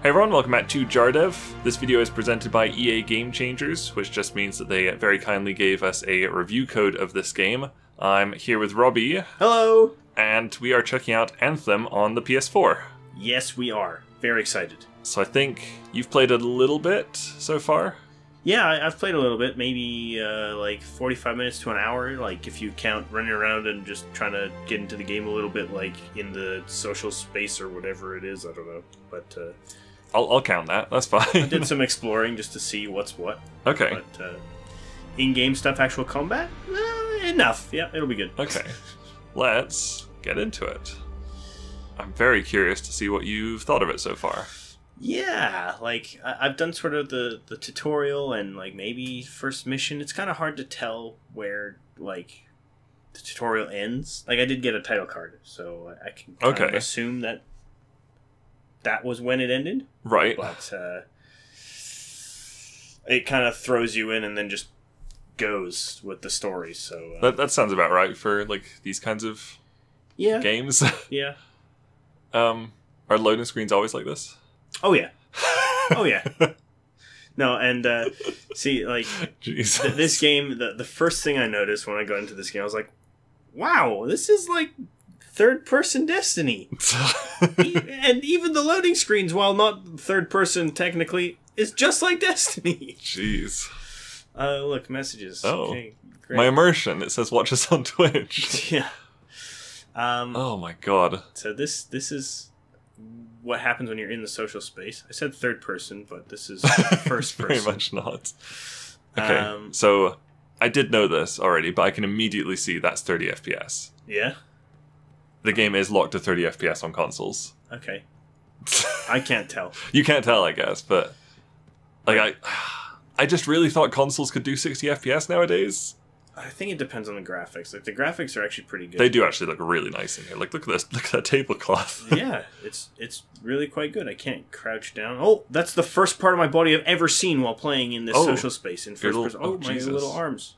Hey everyone, welcome back to JarDev. This video is presented by EA Game Changers, which just means that they very kindly gave us a review code of this game. I'm here with Robby. Hello! And we are checking out Anthem on the PS4. Yes, we are. Very excited. So I think you've played a little bit so far? Yeah, I've played a little bit, maybe like 45 minutes to an hour, like if you count running around and just trying to get into the game a little bit, like in the social space or whatever it is, I don't know, but... I'll count that, that's fine. I did some exploring just to see what's what. Okay. But in-game stuff, actual combat? Enough. Yeah, it'll be good. Okay. Let's get into it. I'm very curious to see what you've thought of it so far. Yeah, like, I've done sort of the tutorial and, like, maybe first mission. It's kind of hard to tell where, like, the tutorial ends. Like, I did get a title card, so I can kind of assume that was when it ended. Right. But it kind of throws you in and then just goes with the story, so... That sounds about right for, like, these kinds of games. Yeah. Are loading screens always like this? Oh, yeah. Oh, yeah. No, and, see, like, this game, the first thing I noticed when I got into this game, I was like, wow, this is, like, third-person Destiny. And even the loading screens, while not third-person technically, is just like Destiny. Jeez. Look, messages. Oh. Okay, great. My immersion, it says watch us on Twitch. Yeah. Oh my god. So this is what happens when you're in the social space. I said third person, but this is first person. Very much not. Okay, so I did know this already, but I can immediately see that's 30 FPS. Yeah? The game is locked to 30 FPS on consoles. Okay. I can't tell. You can't tell, I guess, but... Like, I just really thought consoles could do 60 FPS nowadays. I think it depends on the graphics. Like, the graphics are actually pretty good. They do actually look really nice in here. Like, look at this. Look at that tablecloth. Yeah, it's really quite good. I can't crouch down. Oh, that's the first part of my body I've ever seen while playing in this social space in first person. Oh, my little arms.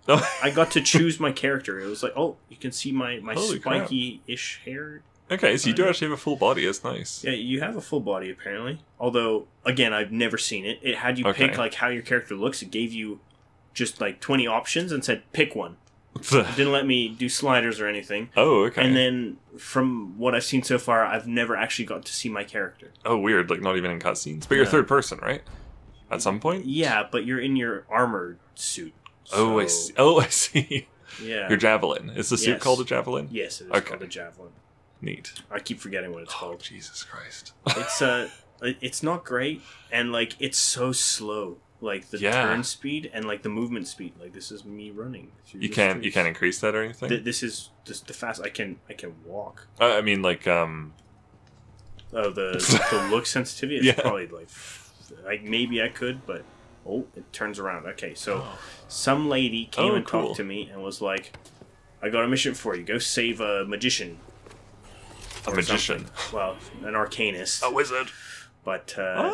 Oh. I got to choose my character. It was like, oh, you can see my spiky-ish hair. Okay, so you do actually have a full body. It's nice. Yeah, you have a full body, apparently. Although, again, I've never seen it. It had you pick, like, how your character looks. It gave you just, like, 20 options and said, pick one. It didn't let me do sliders or anything. Oh, okay. And then, from what I've seen so far, I've never actually got to see my character. Oh, weird. Like, not even in cutscenes. But you're third person, right? At some point? Yeah, but you're in your armored suit. So... Oh, I see. Yeah. Your Javelin. Is the suit called a Javelin? Yes, it is called a Javelin. Neat. I keep forgetting what it's called. Jesus Christ. It's not great, and, like, it's so slow. Like, the turn speed and, like, the movement speed. Like, this is me running. You can't increase that or anything? This is just the fast. I can walk. I mean, like, Oh, the look sensitivity is probably, like, maybe I could, but... Oh, it turns around. Okay, so some lady came and talked to me and was like, I got a mission for you. Go save a magician. A magician? Well, an arcanist. A wizard. But, a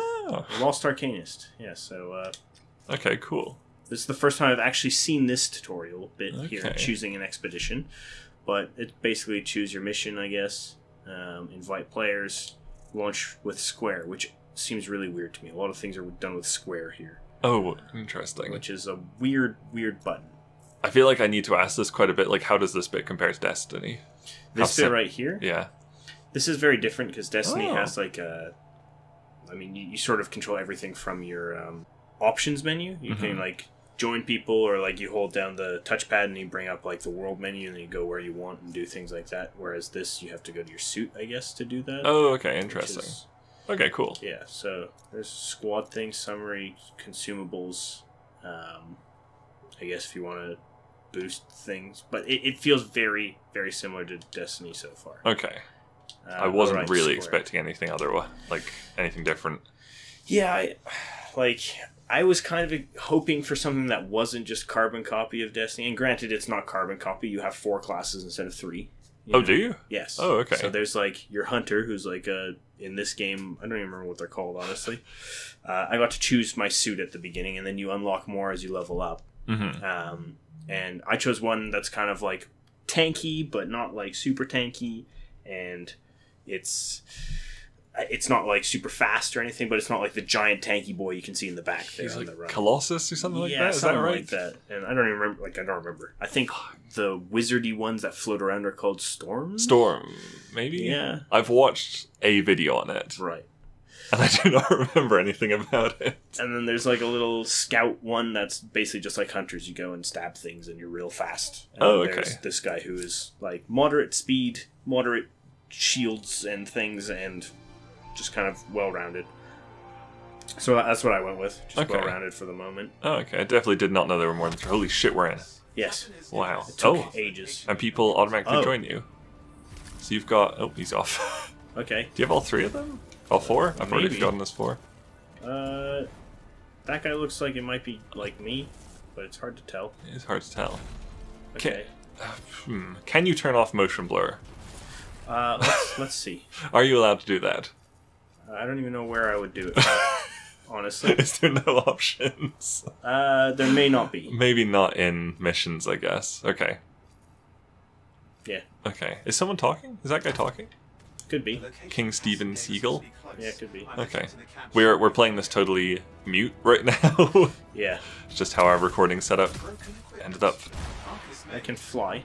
lost arcanist. Yeah, so, okay, cool. This is the first time I've actually seen this tutorial bit here, choosing an expedition. But it's basically choose your mission, I guess. Invite players. Launch with square, which seems really weird to me. A lot of things are done with square here. Oh, interesting. Which is a weird button. I feel like I need to ask this quite a bit. Like, how does this bit compare to Destiny? This bit right here? Yeah. This is very different because Destiny has, like, a... I mean, you sort of control everything from your options menu. You can, like, join people, or, like, you hold down the touchpad and you bring up, like, the world menu and then you go where you want and do things like that. Whereas this, you have to go to your suit, I guess, to do that. Oh, okay, interesting. Okay, cool. Yeah, so there's squad things, summary, consumables. I guess if you want to boost things. But it feels very, very similar to Destiny so far. Okay. I wasn't really expecting anything like anything different. Yeah, I was kind of hoping for something that wasn't just carbon copy of Destiny. And granted, it's not carbon copy. You have 4 classes instead of 3. Oh, do you? Yes. Oh, okay. So there's, like, your hunter, who's, like, in this game, I don't even remember what they're called, honestly. I got to choose my suit at the beginning, and then you unlock more as you level up. And I chose one that's kind of, like, tanky, but not, like, super tanky. And it's it's not like super fast or anything, but it's not like the giant tanky boy you can see in the back there. He's on like the run. Colossus or something like that. Is something that right? like that. And I don't even remember. Like I don't remember. I think the wizardy ones that float around are called storms. Storm, maybe. Yeah. I've watched a video on it, Right. and I do not remember anything about it. And then there's like a little scout one that's basically just like hunters. You go and stab things, and you're real fast. And there's this guy who is like moderate speed, moderate shields and things, and just kind of well-rounded. So that's what I went with. Just well-rounded for the moment. Oh, okay. I definitely did not know there were more than 3. Holy shit, we're in. Yes. Wow. It took ages. And people automatically join you. So you've got... Oh, he's off. Okay. Do you have all 3 of them? All 4? I've already forgotten this 4. That guy looks like it might be like me, but it's hard to tell. It is hard to tell. Okay. Can you turn off motion blur? Let's see. Are you allowed to do that? I don't even know where I would do it. Honestly, is there no options? There may not be. Maybe not in missions, I guess. Okay. Yeah. Okay. Is someone talking? Is that guy talking? Could be. King Stephen Siegel? Yeah, it could be. Okay. We're playing this totally mute right now. Yeah. It's just how our recording setup ended up. I can fly,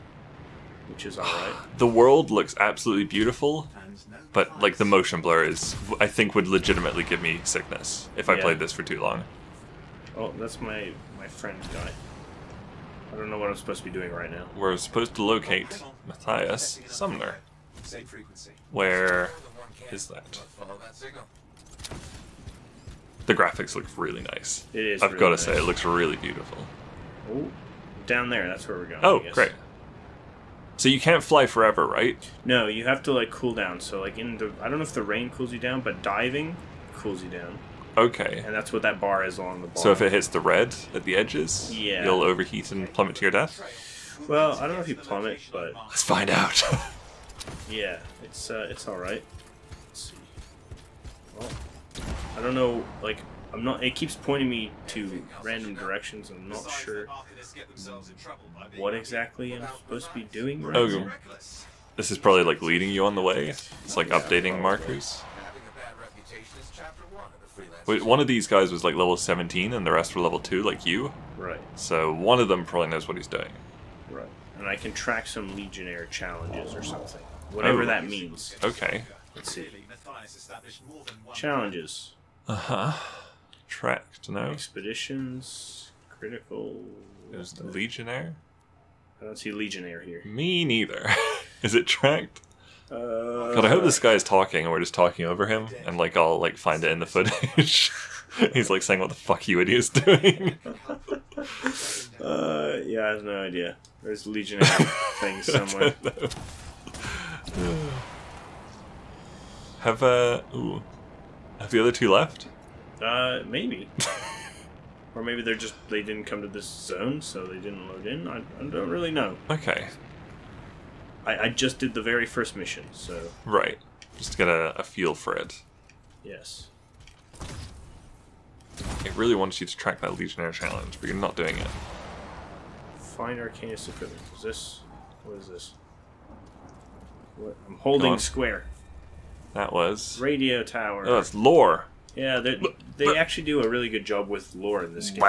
which is alright. The world looks absolutely beautiful, but like the motion blur is, I think, would legitimately give me sickness if I played this for too long. Oh, that's my friend guy. I don't know what I'm supposed to be doing right now. We're supposed to locate Matthias Sumner. Where is that? The graphics look really nice. It is. I've got to say, it looks really beautiful. Oh, down there. That's where we're going. Oh, great. So you can't fly forever, right? No, you have to like cool down. So like I don't know if the rain cools you down, but diving cools you down. Okay. And that's what that bar is along the bottom. So if it hits the red at the edges, you'll overheat and plummet to your death? Well, I don't know if you plummet, but... Let's find out. Yeah, it's alright. Let's see. Well, I don't know, like, I'm not... It keeps pointing me to random directions. I'm not sure what exactly I'm supposed to be doing right now. This is probably, like, leading you on the way. It's like updating markers. Wait, one of these guys was like level 17 and the rest were level 2, like you. Right. So one of them probably knows what he's doing. Right. And I can track some Legionnaire challenges or something. Whatever that means. Okay. Let's see. Challenges. Uh-huh. Tracked, no? Expeditions. Critical. Is the Legionnaire? I don't see Legionnaire here. Me neither. Is it tracked? God, I hope this guy is talking and we're just talking over him, and like I'll like find it in the footage. He's like saying, "What the fuck you idiots doing?" Yeah, I have no idea. There's Legionnaire things somewhere. Have the other 2 left? Maybe. Or maybe they didn't come to this zone, so they didn't load in. I don't really know. Okay. I just did the very first mission, so... Right. Just to get a feel for it. Yes. It really wants you to track that Legionnaire challenge, but you're not doing it. Find Arcanist equipment. Is this... What is this? What? I'm holding square. That was... Radio tower. Oh, it's lore! Yeah, they actually do a really good job with lore in this game.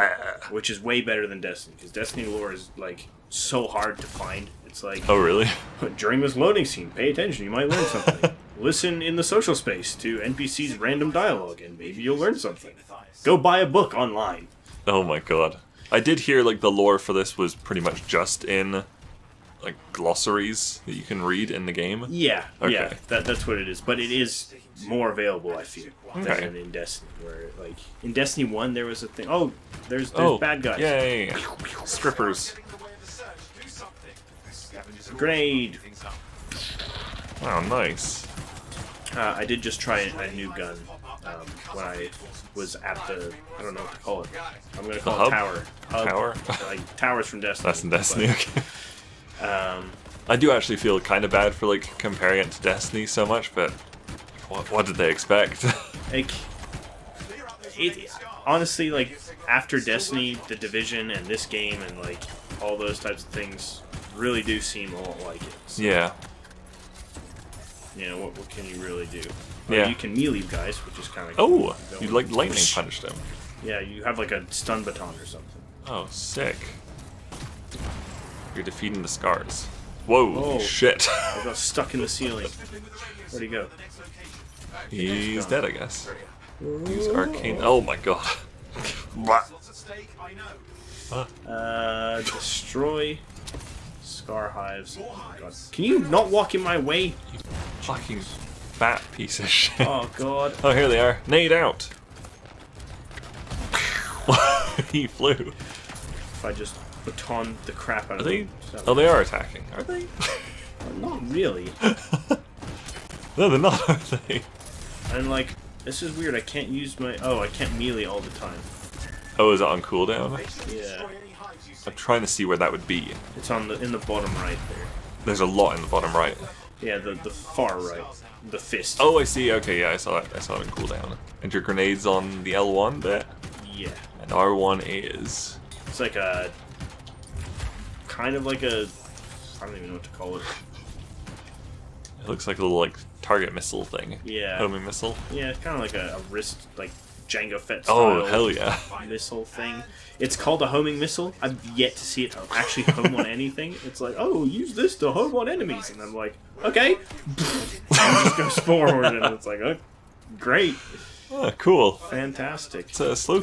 Which is way better than Destiny, because Destiny lore is, like, so hard to find. It's like... Oh, really? During this loading scene, pay attention, you might learn something. Listen in the social space to NPC's random dialogue, and maybe you'll learn something. Go buy a book online. Oh my god. I did hear, like, the lore for this was pretty much just in, like, glossaries that you can read in the game. Yeah, okay. Yeah, that's what it is. But it is more available, I feel, than in Destiny, where, like, in Destiny 1 there was a thing... Oh, there's bad guys. Yay! Strippers. Grenade! Oh, nice. I did just try a new gun when I was at the... I don't know what to call it. I'm going to call it Tower. Tower? Like, Towers from Destiny. That's in Destiny, okay. I do actually feel kind of bad for, like, comparing it to Destiny so much, but what did they expect? Like, honestly, like, after Destiny, The Division, and this game, and, like, all those types of things really do seem a lot like it. So, yeah. you know, what can you really do? Or Yeah. you can melee guys, which is kind of Oh, you like lightning punched him. Yeah, you have like a stun baton or something. Oh, sick. You're defeating the scars. Whoa, Oh. shit. I got stuck in the ceiling. Where'd he go? He's dead, I guess. Use arcane. Oh my god. Destroy scar hives. Oh my god. Can you not walk in my way? You fucking fat piece of shit. Oh god. Oh, here they are. Nade out. He flew. If I just baton the crap out Are of they? them. Oh, they are attacking. Are they? Not really. No, they're not, are they? And like, this is weird. I can't use my. Oh, I can't melee all the time. Oh, is it on cooldown? Yeah. I'm trying to see where that would be. It's on the in the bottom right there. There's a lot in the bottom right. Yeah, the far right. The fist. Oh, I see. Okay, yeah, I saw it. I saw it in cooldown. And your grenade's on the L1 bit? Yeah. And R1 is... It's like a... Kind of like a... I don't even know what to call it. It looks like a little, like, target missile thing. Yeah. Homing missile. Yeah, it's kind of like a wrist, like, Jango Fett Oh, style hell yeah. missile thing. It's called a homing missile. I've yet to see it actually home on anything. It's like, oh, use this to home on enemies. And I'm like, okay. And it just goes forward, and it's like, oh, great. Oh, cool. Fantastic. It's a slow,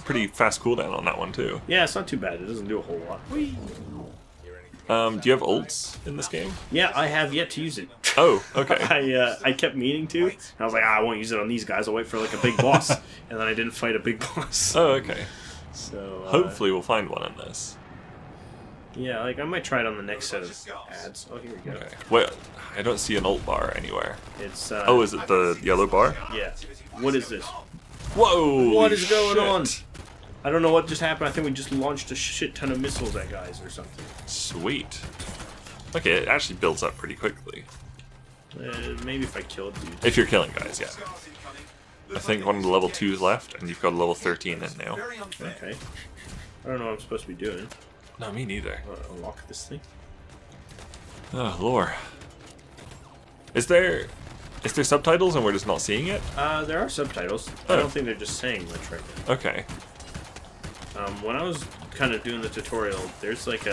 pretty fast cooldown on that one, too. Yeah, it's not too bad. It doesn't do a whole lot. Do you have ults in this game? Yeah, I have yet to use it. Oh, okay. I kept meaning to. And I was like, I won't use it on these guys. I'll wait for like a big boss. And then I didn't fight a big boss. Oh, okay. So hopefully we'll find one in this. Yeah, like I might try it on the next set of ads. Oh, here we go. Okay. Wait, I don't see an ult bar anywhere. It's Oh, is it the yellow bar? Yeah. What is this? Whoa! What is going on? I don't know what just happened. I think we just launched a shit ton of missiles at guys or something. Sweet. Okay, it actually builds up pretty quickly. Maybe if I killed dudes. If you're killing guys, yeah. I think one of the level 2's left, and you've got a level 13 in now. Okay. I don't know what I'm supposed to be doing. No, me neither. Unlock this thing. Oh, lore. Is there subtitles and we're just not seeing it? There are subtitles. Oh. I don't think they're just saying much right now. Okay. When I was kind of doing the tutorial, there's like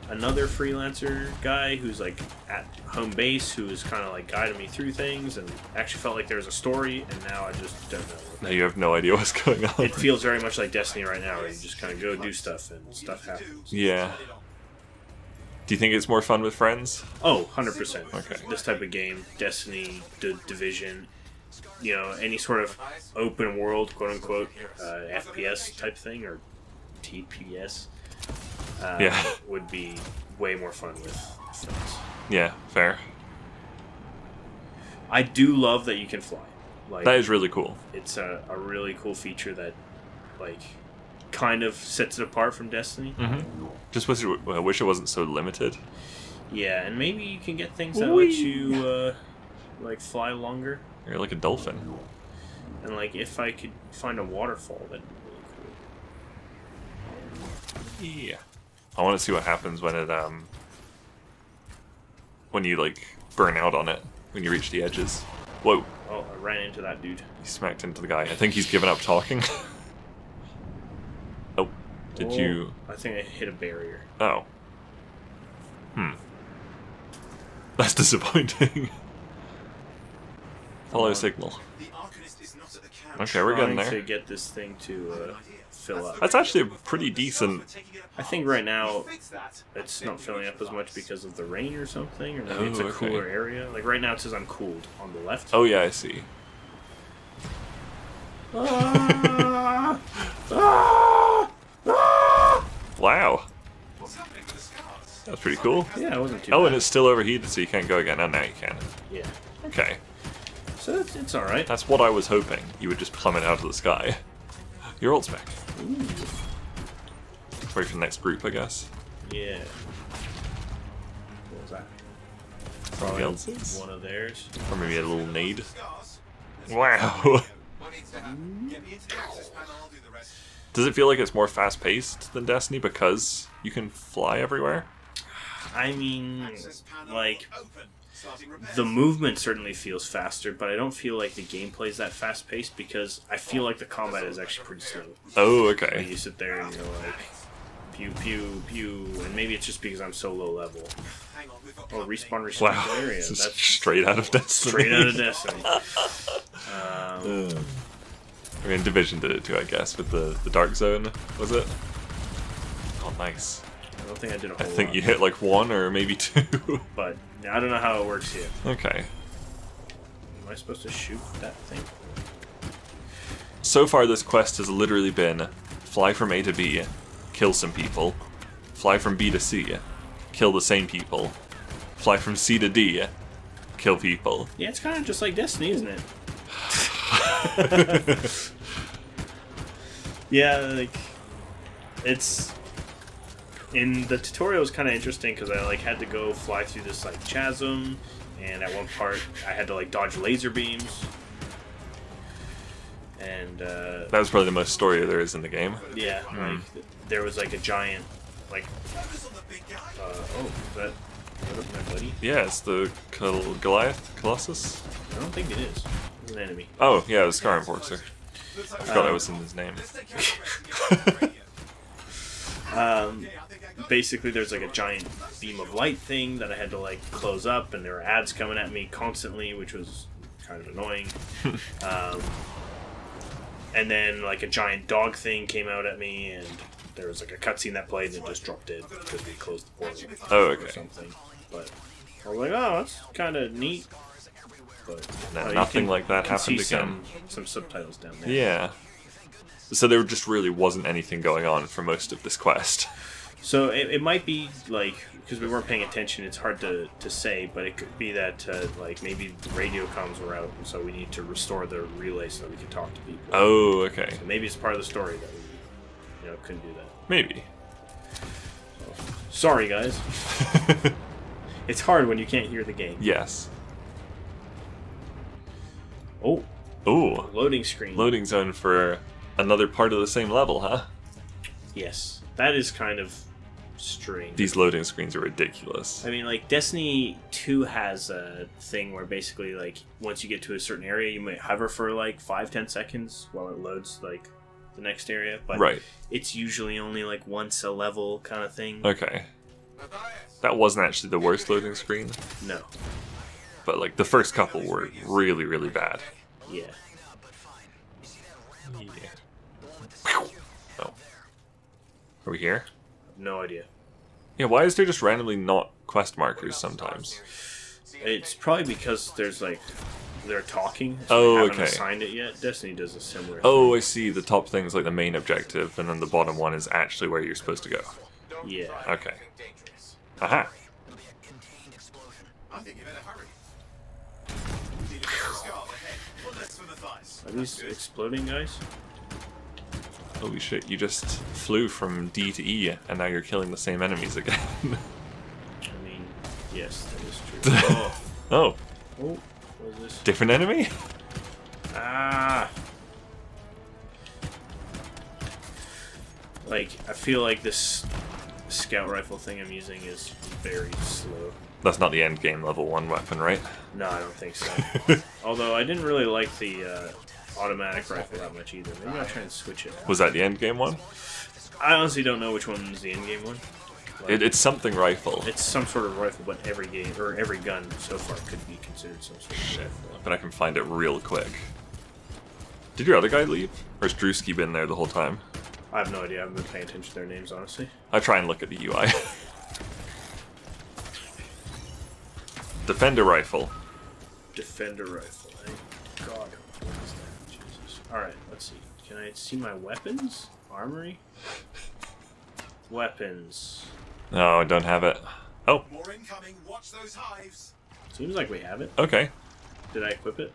another freelancer guy who's like at home base who was kind of like guiding me through things and actually felt like there was a story, and now I just don't know. Now you have no idea what's going on. It feels very much like Destiny right now, where you just kind of go do stuff and stuff happens. Yeah. Do you think it's more fun with friends? Oh, 100%. Okay. This type of game, Destiny, Division, you know, any sort of open world, quote unquote, FPS type thing, or TPS, yeah, would be way more fun with friends. Yeah, fair. I do love that you can fly. Like, That is really cool. it's a really cool feature that, like, kind of sets it apart from Destiny. Mm-hmm. Just wish it wasn't so limited. Yeah, and maybe you can get things that let you, like, fly longer. You're like a dolphin. And, like, if I could find a waterfall, that'd be really cool. Yeah. I want to see what happens when it, when you, like, burn out on it, when you reach the edges. Whoa. Oh, I ran into that dude. He smacked into the guy. I think he's given up talking. Oh. Did you... I think I hit a barrier. Oh. That's disappointing. Follow signal. Okay, we're getting Trying there. to get this thing to fill up. That's actually a pretty decent... I think right now it's not filling up as much because of the rain or something, or maybe it's a okay. cooler area. Like right now it says I'm cooled on the left. Oh yeah, I see. Ah! Ah! Ah! Wow. That's pretty cool. Yeah, it wasn't too Oh, bad. and it's still overheated, so you can't go again. Oh, now you can. Yeah. Okay. So it's alright. That's what I was hoping. You would just plummet out of the sky. Your ult's back. Ooh. Wait for the next group, I guess. Yeah. What was that? Somebody else's? One of theirs. Or maybe a little nade. Wow. Does it feel like it's more fast-paced than Destiny because you can fly everywhere? I mean, like, the movement certainly feels faster, but I don't feel like the gameplay is that fast paced because I feel like the combat is actually pretty slow. Oh, okay. Like you sit there and you're like, pew pew pew, and maybe it's just because I'm so low level. Oh, respawn Wow, area. this is That's straight out of Destiny. straight out of Destiny. I mean, Division did it too, I guess, with the Dark Zone, was it? Oh, nice. I don't think I did a whole I think lot. you hit like 1 or maybe 2. But I don't know how it works yet. Okay. Am I supposed to shoot that thing? So far, this quest has literally been fly from A to B, kill some people, fly from B to C, kill the same people, fly from C to D, kill people. Yeah, it's kind of just like Destiny, isn't it? Yeah, like it's in the tutorial was kind of interesting because I like had to go fly through this like chasm, and at one part I had to like dodge laser beams, and That was probably the most story there is in the game. yeah, like there was like a giant like oh, is that my buddy? Yeah, it's the Goliath Colossus. I don't think it is. It's an enemy. Oh, yeah, it was Scar Enforcer. I forgot that was in his name. Basically, there's like a giant beam of light thing that I had to like close up, and there were ads coming at me constantly, which was kind of annoying. And then like a giant dog thing came out at me, and there was like a cutscene that played, and it just dropped dead because we closed the portal. Oh, Or okay. something. But I was like, oh, that's kind of neat. But No, you nothing can- like that can see happened again. some subtitles down there. Yeah. So there just really wasn't anything going on for most of this quest. So it might be like because we weren't paying attention. It's hard to say, but it could be that like maybe the radio comms were out, and so we need to restore the relay so we can talk to people. Oh, okay. So maybe it's part of the story that we couldn't do that. Maybe. Sorry, guys. It's hard when you can't hear the game. Yes. Oh, Ooh. loading screen. Loading zone for another part of the same level, huh? Yes, that is kind of strange. These loading screens are ridiculous. I mean, like, Destiny 2 has a thing where basically, like, once you get to a certain area, you might hover for, like, 5-10 seconds while it loads, like, the next area. But Right. it's usually only, like, once a level kind of thing. Okay. That wasn't actually the worst loading screen, No. but, like, the first couple were really, really bad. Yeah. Oh. Are we here? No idea. Yeah, why is there just randomly not quest markers sometimes? It's probably because there's, like, they're talking. So Oh, they haven't okay. assigned it yet. Destiny does a similar Oh, I see. The top thing's like the main objective, and then the bottom one is actually where you're supposed to go. thing. Yeah. Okay. Aha. Are these exploding guys? Holy shit, you just flew from D to E, and now you're killing the same enemies again. I mean, yes, that is true. Oh. Oh, Oh, what is this? different enemy? Ah! Like, I feel like this scout rifle thing I'm using is very slow. That's not the end game level 1 weapon, right? No, I don't think so. Although I didn't really like the automatic rifle that much either. Maybe I'll try and switch it. Was that the end game one? I honestly don't know which one's the in-game one. Like, It's something rifle. it's some sort of rifle, but every game or every gun so far could be considered some sort of rifle. But I can find it real quick. Did your other guy leave? Or has Drewski been there the whole time? I have no idea. I haven't been paying attention to their names, honestly. I try and look at the UI. Defender rifle. Defender rifle, eh? God, what is that? Jesus. Alright, let's see. Can I see my weapons? Armory? Weapons. No, I don't have it. Oh, More incoming. Watch those hives. Seems like we have it. okay. Did I equip it?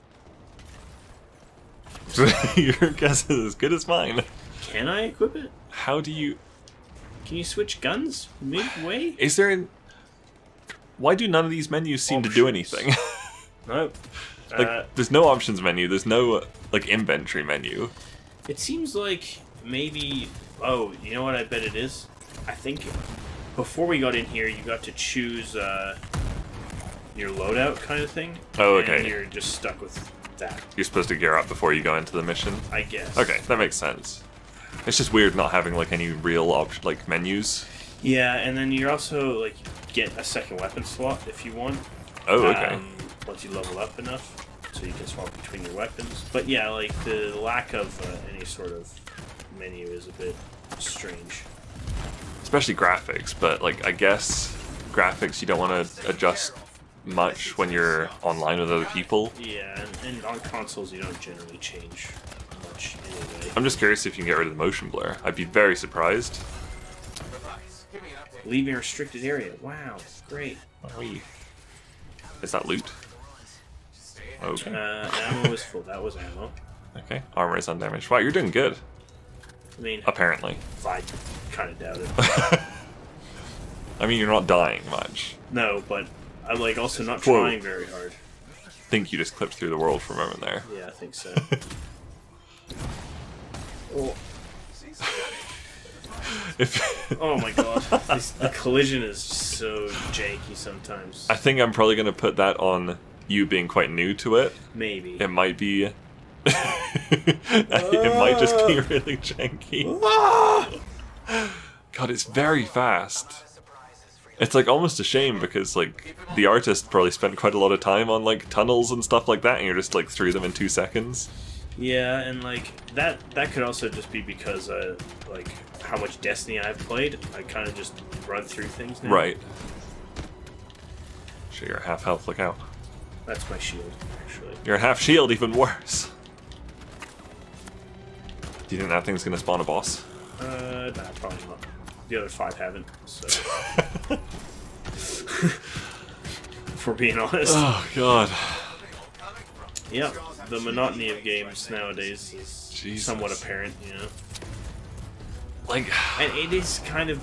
Your guess is as good as mine. Can I equip it? How do you... Can you switch guns midway? Is there an... Why do none of these menus seem to do Options. anything? No. Like, there's no options menu, there's no, like, inventory menu. It seems like maybe... Oh, you know what I bet it is? I think before we got in here, you got to choose your loadout kind of thing. Oh, okay. And you're just stuck with that. You're supposed to gear up before you go into the mission? I guess. Okay, that makes sense. It's just weird not having like any real like menus. Yeah, and then you're also like get a second weapon slot if you want. Oh, okay. Once you level up enough, so you can swap between your weapons. But yeah, like the lack of any sort of menu is a bit strange. Especially graphics, but like I guess graphics you don't want to adjust much when you're online with other people. Yeah, and on consoles you don't generally change much anyway. I'm just curious if you can get rid of the motion blur. I'd be very surprised. Leaving a restricted area. Wow, great. Is that loot? Okay. Ammo is full. That was ammo. Okay. Armor is undamaged. Wow, you're doing good. I mean, apparently. I kind of doubt it. I mean, you're not dying much. No, but I'm like also not trying very hard. I think you just clipped through the world for a moment there. Yeah, I think so. Oh. Oh my god, the collision is so janky sometimes. I think I'm probably going to put that on you being quite new to it. Maybe. It might be... it might just be really janky. God, it's very fast. It's like almost a shame because like the artist probably spent quite a lot of time on like tunnels and stuff like that, and you're just like through them in 2 seconds. Yeah, and like that could also just be because like how much Destiny I've played. I kind of just run through things now. Right. Sure, you're at half health. Look out. That's my shield, actually. You're at half shield, even worse. Do you think that thing's gonna spawn a boss? Nah, probably not. The other 5 haven't, so. If we're being honest. Oh god. Yeah, the monotony of games nowadays is Jesus. somewhat apparent, you know. Like, and it is kind of.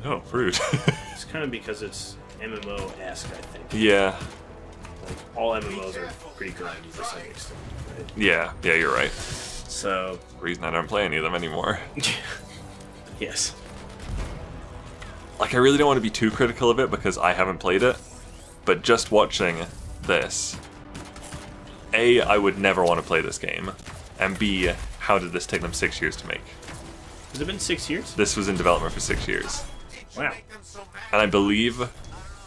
Oh, rude. It's kind of because it's MMO-esque, I think. Yeah. Like all MMOs are pretty grindy to some extent, right? Yeah, you're right. So. Reason I don't play any of them anymore. Yes. Like, I really don't want to be too critical of it because I haven't played it, but just watching this, A, I would never want to play this game, and B, how did this take them 6 years to make? Has it been 6 years? This was in development for 6 years. Wow. And I believe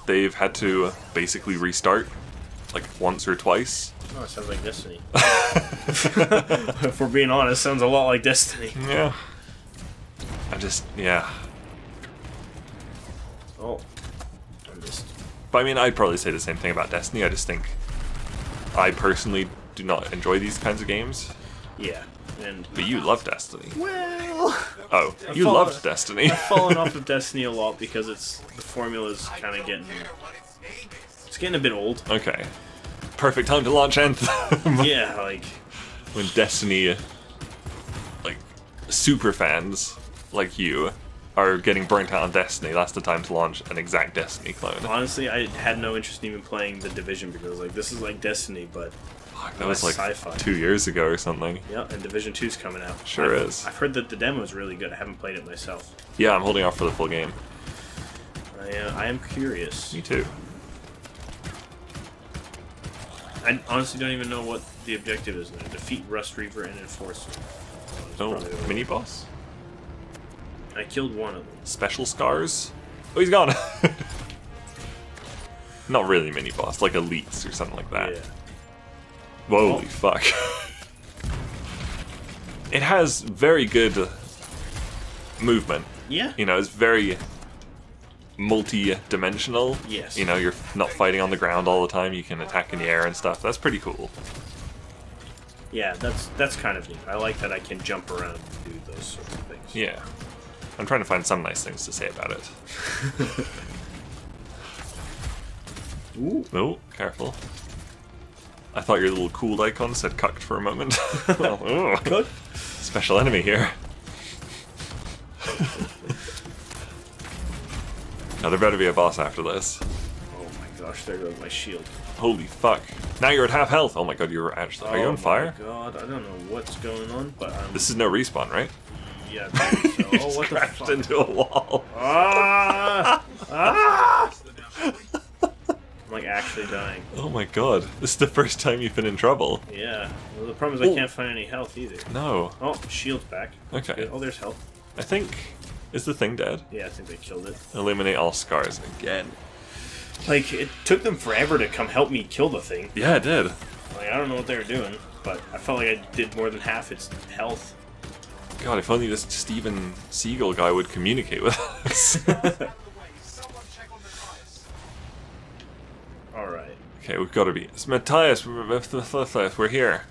they've had to basically restart, like, once or twice. Oh, it sounds like Destiny. If we're being honest, sounds a lot like Destiny. Yeah. Yeah. Oh. I'm just... But I mean, I'd probably say the same thing about Destiny. I just think I personally do not enjoy these kinds of games. Yeah. But you love Destiny. Well... Oh, you loved Destiny. I've fallen off of Destiny a lot because the formula's kind of getting... It's getting a bit old. Okay. Perfect time to launch Anthem. Yeah, like... When Destiny, like, super fans like you are getting burnt out on Destiny, that's the time to launch an exact Destiny clone. Honestly, I had no interest in even playing The Division because, like, this is like Destiny, but... That was like sci-fi. 2 years ago or something. Yeah, and Division 2's coming out. Sure is. I've heard that the demo is really good. I haven't played it myself. Yeah, I'm holding off for the full game. I am curious. Me too. I honestly don't even know what the objective is now. Defeat Rust Reaver and Enforcer. Oh, mini boss? I killed one of them. Special scars? Oh, he's gone! Not really mini boss, like elites or something like that. Yeah. Holy fuck. It has very good movement. Yeah. You know, it's very multi-dimensional. Yes. You know, you're not fighting on the ground all the time, you can attack in the air and stuff. That's pretty cool. Yeah, that's kind of neat. I like that I can jump around and do those sorts of things. Yeah. I'm trying to find some nice things to say about it. Ooh. Oh, careful. I thought your little cooled icon said cucked for a moment. Oh, special enemy here. Now there better be a boss after this. Oh my gosh, there goes my shield. Holy fuck. Now you're at half health. Oh my god, you're actually... Are you on fire? Oh my god, I don't know what's going on, but I'm... This is no respawn, right? Yeah, I think so. Oh, what the crashed fuck? into a wall. Ah! Ah! I'm like actually dying. Oh my god, this is the first time you've been in trouble. Yeah. Well, the problem is I can't find any health either. No. Oh, shield's back. Okay. Good. Oh, there's health. I think... Is the thing dead? Yeah, I think they killed it. Eliminate all scars again. Like, it took them forever to come help me kill the thing. Yeah, it did. Like, I don't know what they were doing, but I felt like I did more than half its health. God, if only this Steven Seagal guy would communicate with us. Alright. Okay, we've got to be... It's Matthias, we're here.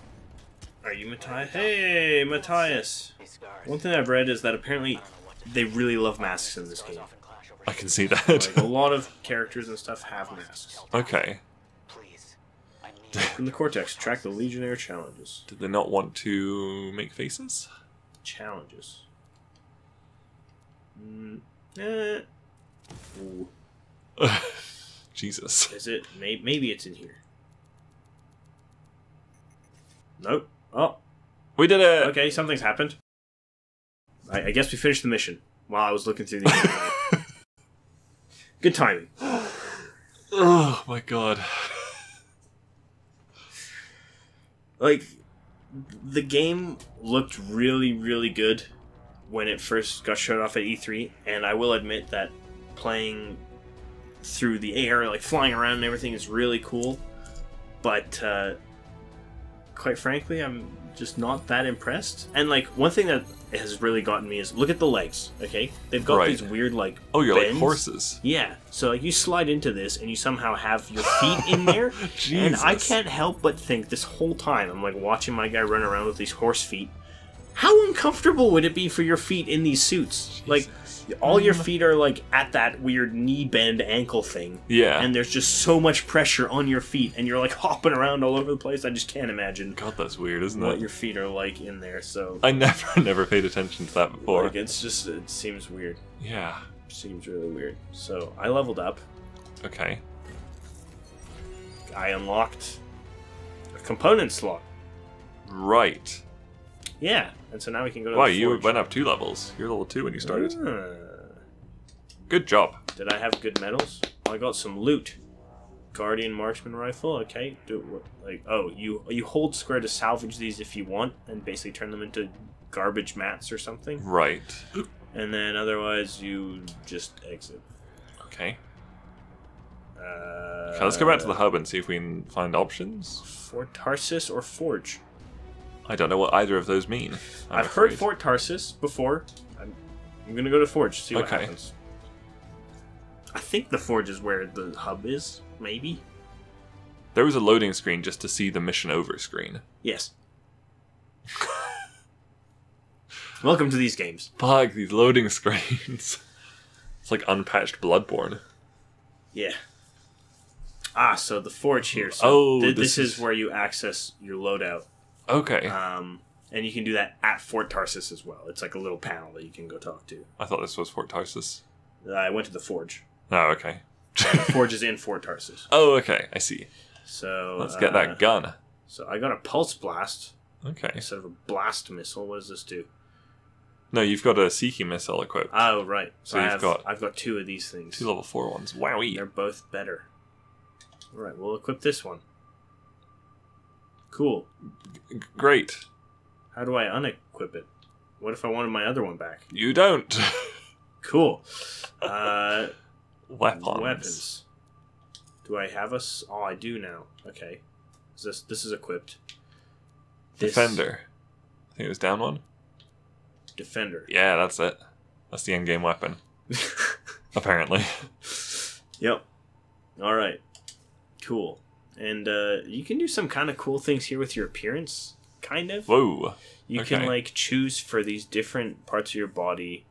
Are you Matthias? Hey, Matthias! One thing I've read is that apparently they really love masks in this game. I can see that. Like, a lot of characters and stuff have masks. Okay. From the Cortex, track the Legionnaire challenges. Did they not want to make faces? Challenges. Ooh. Jesus. Is it? Maybe it's in here. Nope. Oh. We did it! Okay, something's happened. I guess we finished the mission while I was looking through the Good timing. Oh my god. Like, the game looked really, really good when it first got showed off at E3, and I will admit that playing through the air, like flying around and everything, is really cool. But, quite frankly, I'm just not that impressed. And, like, one thing that has really gotten me is, look at the legs, okay? They've got these weird, like, oh, you're bends. like horses. Yeah, so like you slide into this and you somehow have your feet in there. And I can't help but think this whole time, I'm like watching my guy run around with these horse feet. How uncomfortable would it be for your feet in these suits? Jesus. Like, all your feet are like at that weird knee bend ankle thing. Yeah. And there's just so much pressure on your feet and you're like hopping around all over the place. I just can't imagine God, that's weird, isn't what it? your feet are like in there. So I never paid attention to that before. like, it's just, it seems weird. Yeah. Seems really weird. So I leveled up. Okay. I unlocked a component slot. Right. Yeah, and so now we can go to Wow, the you forge. went up 2 levels. You're level 2 when you started. Ah. Good job. Did I have good medals? Well, I got some loot. Guardian marksman rifle. Okay. You hold square to salvage these if you want, and basically turn them into garbage mats or something. Right. And then otherwise you just exit. Okay. Okay, let's go back to the hub and see if we can find options. Fort Tarsis or Forge? I don't know what either of those mean. I've heard Fort Tarsis before. I'm gonna go to Forge, see what happens. I think the Forge is where the hub is, maybe? There was a loading screen just to see the mission over screen. Yes. Welcome to these games. Fuck, these loading screens. It's like unpatched Bloodborne. Yeah. Ah, so the Forge here. So this is where you access your loadout. Okay. And you can do that at Fort Tarsis as well. It's like a little panel that you can go talk to. I thought this was Fort Tarsis. I went to the Forge. Oh, okay. The Forge is in Fort Tarsis. Oh, okay. I see. So let's get that gun. So I got a pulse blast. Okay. Instead of a blast missile. What does this do? No, you've got a seeking missile equipped. Oh, right. So I've got 2 of these things. 2 level 4 ones. Wowie. They're both better. Alright, we'll equip this one. Cool. Great. How do I unequip it? What if I wanted my other one back? You don't. Cool. Weapons. Do I have us? Oh, I do now. Okay. This is equipped. Defender. I think it was down 1. Defender. Yeah, that's it. That's the endgame weapon. Apparently. Yep. Alright. Cool. And you can do some kind of cool things here with your appearance. Kind of. Whoa. You can, like, choose for these different parts of your body,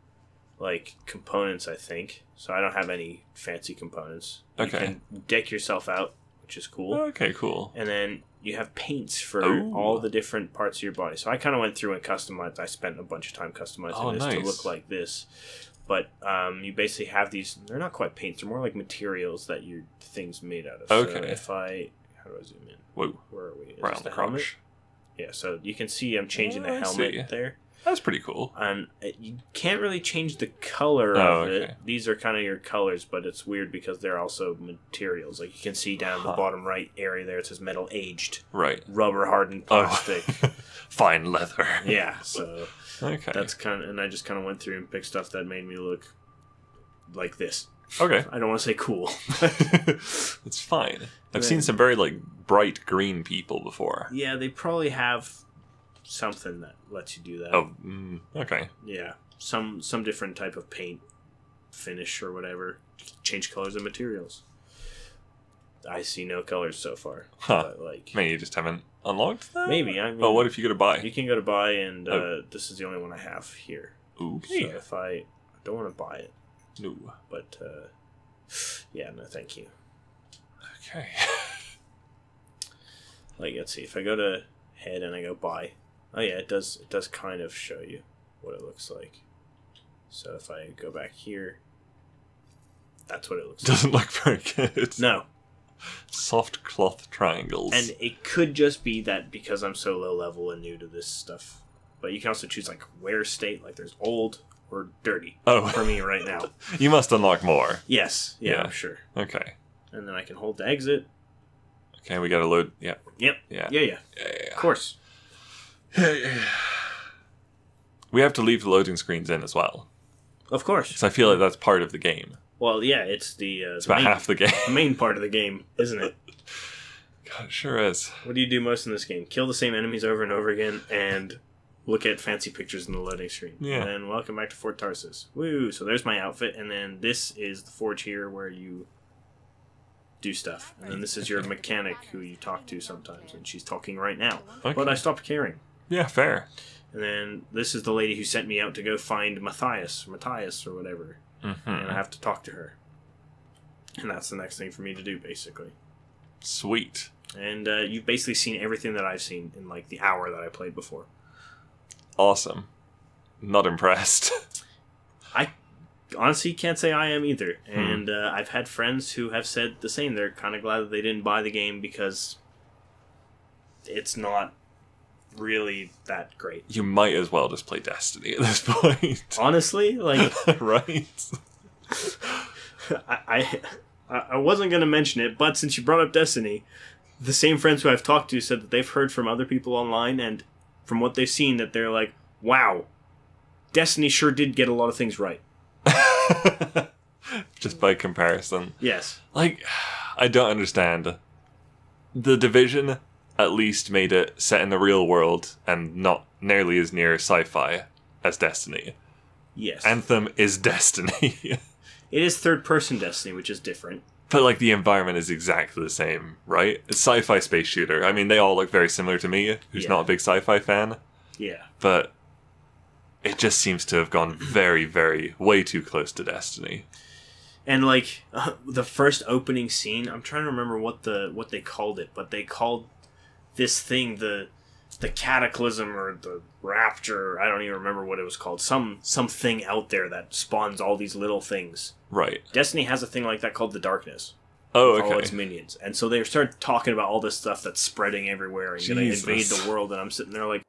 like, components, I think. So I don't have any fancy components. Okay. You can deck yourself out, which is cool. Okay, cool. And then you have paints for all the different parts of your body. So I kind of went through and customized. I spent a bunch of time customizing this to look like this. But you basically have these... They're not quite paints. They're more like materials that your thing's made out of. Okay. So if I... How do I zoom in? Whoa. Where are we? Is Round this the helmet? crotch. Yeah, so you can see I'm changing the helmet there. That's pretty cool. And you can't really change the color of it. These are kind of your colors, but it's weird because they're also materials. Like you can see down the bottom right area there, it says metal aged. Right. Rubber hardened plastic. Fine leather. Yeah, so okay. That's kind of, and I just kind of went through and picked stuff that made me look like this. Okay. I don't want to say cool. It's fine. I've seen some very like bright green people before. Yeah, they probably have something that lets you do that. Oh, okay. Yeah, some different type of paint finish or whatever. Change colors and materials. I see no colors so far. Huh. But like, maybe you just haven't unlocked that? Maybe. I mean, oh, what if you go to buy? You can go to buy, and this is the only one I have here. Okay. So if I don't want to buy it. No. But, yeah, no thank you. Okay. Like, let's see. If I go to head and I go buy. Oh, yeah, it does kind of show you what it looks like. So if I go back here, that's what it looks like. Doesn't look very good. No. Soft cloth triangles. And it could just be that because I'm so low level and new to this stuff. But you can also choose, like, wear state. Like, there's old or dirty for me right now. You must unlock more. Yes. Yeah, I'm sure. Okay. And then I can hold to exit. Okay, we gotta load. Yep. Yep. Yeah. Of course. Yeah. We have to leave the loading screens in as well. Of course. Because I feel like that's part of the game. Well, yeah, it's the... it's about half the game. The main part of the game, isn't it? God, it sure is. What do you do most in this game? Kill the same enemies over and over again, and look at fancy pictures in the loading screen. Yeah. And then welcome back to Fort Tarsus. Woo! So there's my outfit, and then this is the forge here where you do stuff. And then this is your mechanic who you talk to sometimes, and she's talking right now. Okay. But I stopped caring. Yeah, fair. And then this is the lady who sent me out to go find Matthias or whatever. Mm-hmm. And I have to talk to her. And that's the next thing for me to do, basically. Sweet. And you've basically seen everything that I've seen in, like, the hour that I played before. Awesome. Not impressed. I honestly can't say I am either. And I've had friends who have said the same. They're kind of glad that they didn't buy the game because it's not really that great. You might as well just play Destiny at this point. Honestly, like... right? I wasn't going to mention it, but since you brought up Destiny, the same friends who I've talked to said that they've heard from other people online and from what they've seen that they're like, wow, Destiny sure did get a lot of things right. Just by comparison. Yes. Like, I don't understand. The Division at least made it set in the real world and not nearly as near sci-fi as Destiny. Yes. Anthem is Destiny. It is third-person Destiny, which is different. But, like, the environment is exactly the same, right? It's sci-fi space shooter. I mean, they all look very similar to me, who's not a big sci-fi fan. Yeah. But it just seems to have gone very, very, way too close to Destiny. And, like, the first opening scene, I'm trying to remember what they called it, but they called this thing the Cataclysm or the Rapture. I don't even remember what it was called. Something out there that spawns all these little things. Right. Destiny has a thing like that called the Darkness. Oh, okay. All its minions. And so they started talking about all this stuff that's spreading everywhere and going to invade the world. And I'm sitting there like,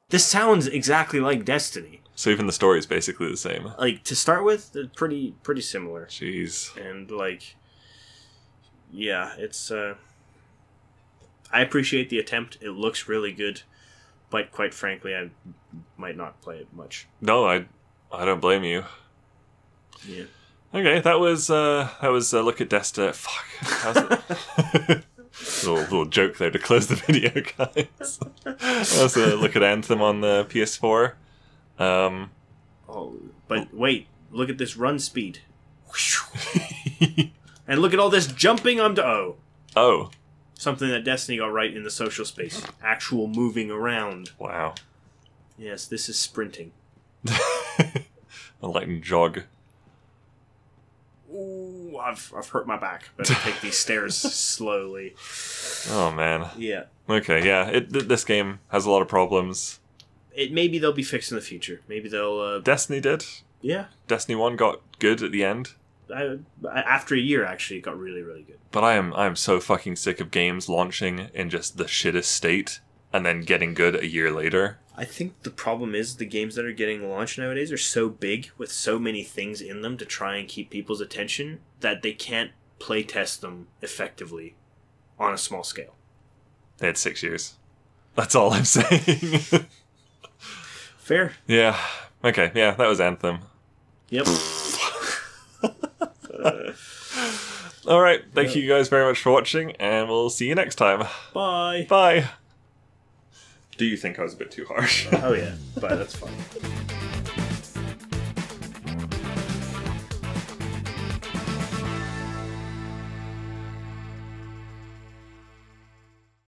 this sounds exactly like Destiny. So even the story is basically the same. Like, to start with, they're pretty similar. Jeez. And, like, yeah, it's... I appreciate the attempt. It looks really good. But quite frankly, I might not play it much. No, I don't blame you. Yeah. Okay, that was a look at Destiny. Fuck. How's it? little joke there to close the video, guys. That was a look at Anthem on the PS4. But wait, look at this run speed. And look at all this jumping onto... Oh. Something that Destiny got right in the social space. Actual moving around. Wow. Yes, this is sprinting. A light jog. Ooh, I've hurt my back. Better take these stairs slowly. Oh, man. Yeah. Okay, yeah. This game has a lot of problems. Maybe they'll be fixed in the future. Maybe they'll... Destiny did. Yeah. Destiny 1 got good at the end. After a year, actually, it got really, really good. But I am so fucking sick of games launching in just the shittest state and then getting good a year later. I think the problem is the games that are getting launched nowadays are so big with so many things in them to try and keep people's attention that they can't play test them effectively on a small scale. They had 6 years. That's all I'm saying. Fair. Yeah. Okay, yeah, that was Anthem. Yep. Alright, thank you guys very much for watching, and we'll see you next time. Bye. Bye. Do you think I was a bit too harsh? Oh yeah, bye, that's fine.